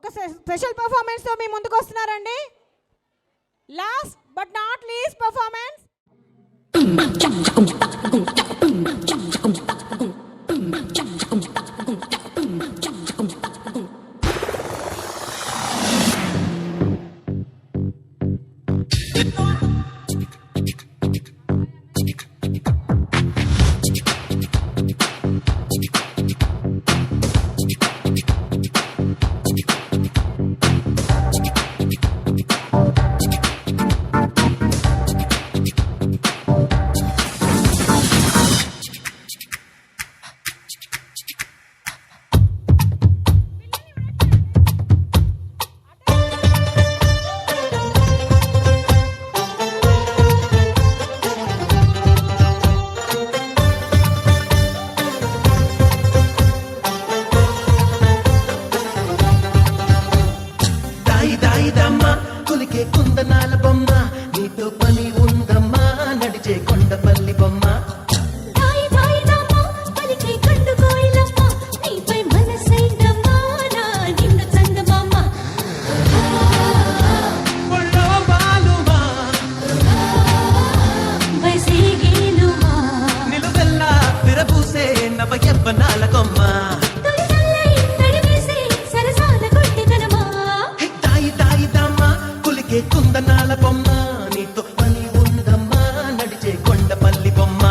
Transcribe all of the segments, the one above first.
ఒక special performance తో మీ ముందుకు వస్తున్నారండి. Last but not least performance. కుందనాల బొమ్మ నీతో పని ఉందమ్మా నడిచే కొండపల్లి బొమ్మ నిలువెల్లా విరబూసే నవయవ్వనాల కొమ్మ కుందనాల బొమ్మ నీతో పని ఉందమ్మా నడిచే కొండపల్లి బొమ్మ.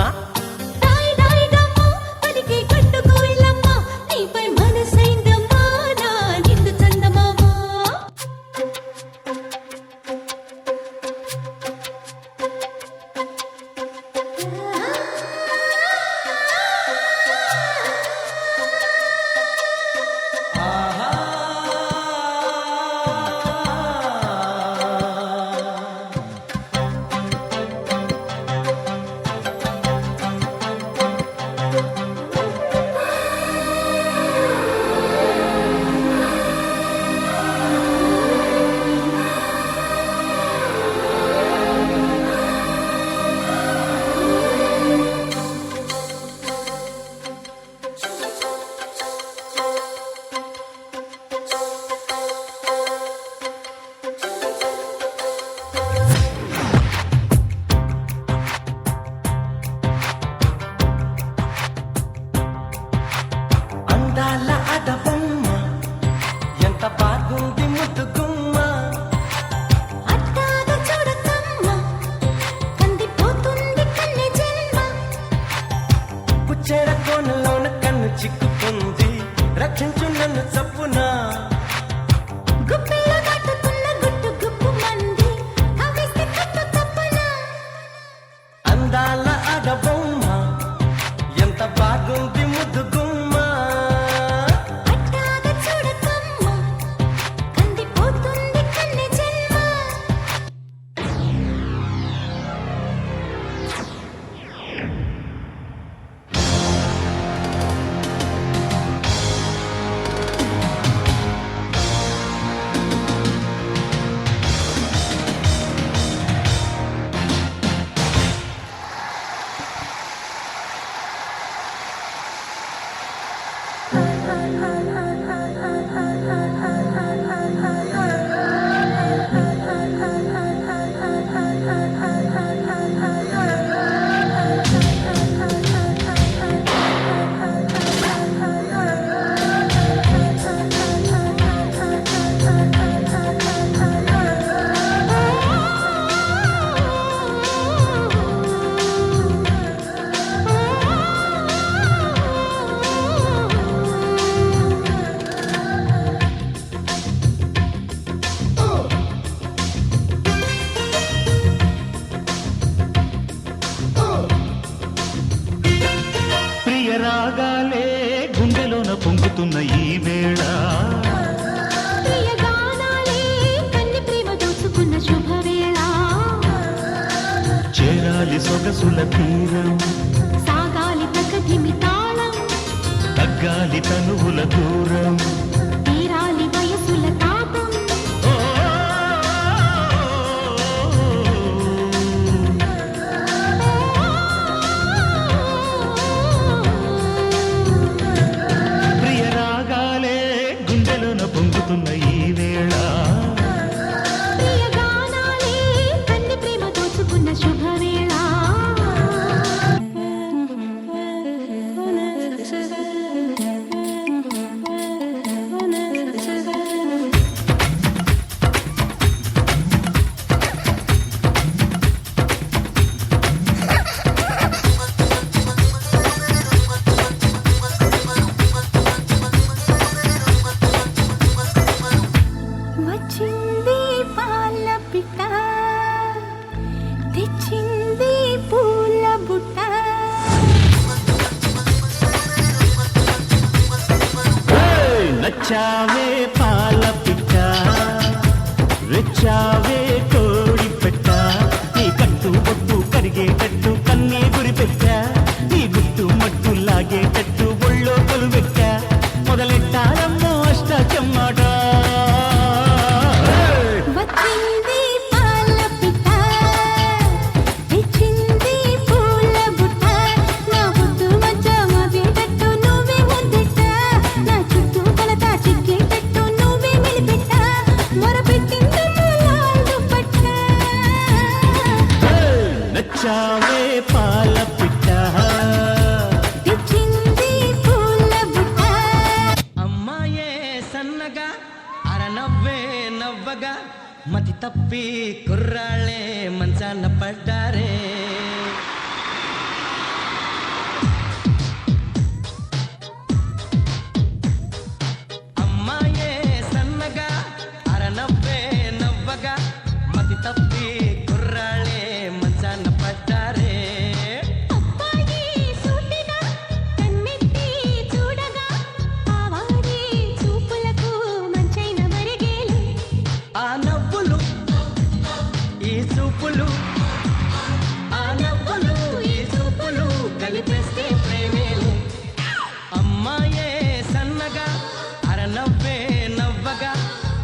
ఎంత బాగుంది ముద్దు గుమ్మ అట్టాగా చూడకమ్మ కందిపోతుంది కన్నె జన్మ కుచ్చేర కోనలోన కన్ను చిక్కుకుంది రక్షించు నన్ను చప్పునా గుప్పిలో దాటుతున్న గుట్టు గుప్పు మంది కవిస్తే కట్టు తప్పనా అందాల ఆడబొమ్మ ఎంత బాగుంది ముద్దు గుమ్మ రాగాలే గుండెలోన పొంగుతున్న ఈ వేళ చేరాలి సొగసుల తీరం సాగాలి ప్రకృతి తాళం తగ్గాలి తనువుల దూరం తీరాలి వయసుల తాపం పొంగుతున్న ఈ వేళ ప్రియ గానాలే కన్ని ప్రేమ దోచుకున్న శుభవేళ వచ్చింది పాల పిట్ట తెచ్చింది పూల బుట్ట నచ్చావే పాల పిట్ట రెచ్చావే కోడి పెట్ట నీ కట్టు బొట్టు కరిగేటట్టు కన్నే గురి పెట్టా నీ గుట్టు మట్టు లాగేటట్టు ఒళ్ళో కొలువెట్ట మొదలెట్టాలమ్మో అష్టాచమ్మాట వచ్చింది పాల పిట్ట తెచ్చింది పూల బుట్ట నా బుట్టు మధ్య మోగేటట్టు నువ్వే ముద్దెట్ట నా చుట్టూ కొలత చిక్కేటట్టు నువ్వే మెలిపెట్ట మొరపెట్టింది లాండు పట్ట నచ్చావే పాల పిట్ట తెచ్చింది పూల బుట్ట అమ్మాయే సన్నగా అరనవ్వే నవ్వగా మతి తప్పి కుర్రాళ్ళే మంచాన పడ్డారే అమ్మాయే సన్నగా అరనవ్వే నవ్వగా మతి తప్పి కుర్రాళ్ళే మంచాన పడ్డారే అబ్బాయి సూటిగా కన్నెత్తి చూడగా ఆవాడి చూపులకు మంచైన మరిగేలు ఆ నవ్వులు ఈ చూపులు ఆ నవ్వులు ఈ చూపులు కలిపేస్తే ప్రేమేలు అమ్మాయే సన్నగా అరనవ్వే నవ్వగా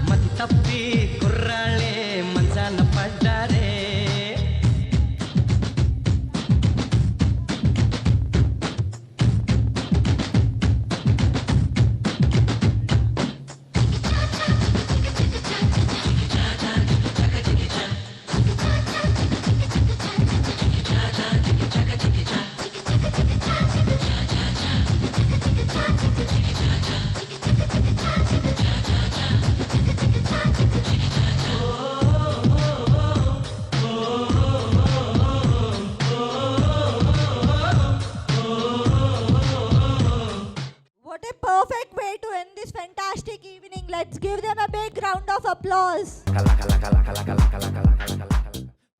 మతి తప్పి కుర్రాళ్ళే మంచాన పడ్డారే What a perfect way to end this fantastic evening. Let's give them a big round of applause.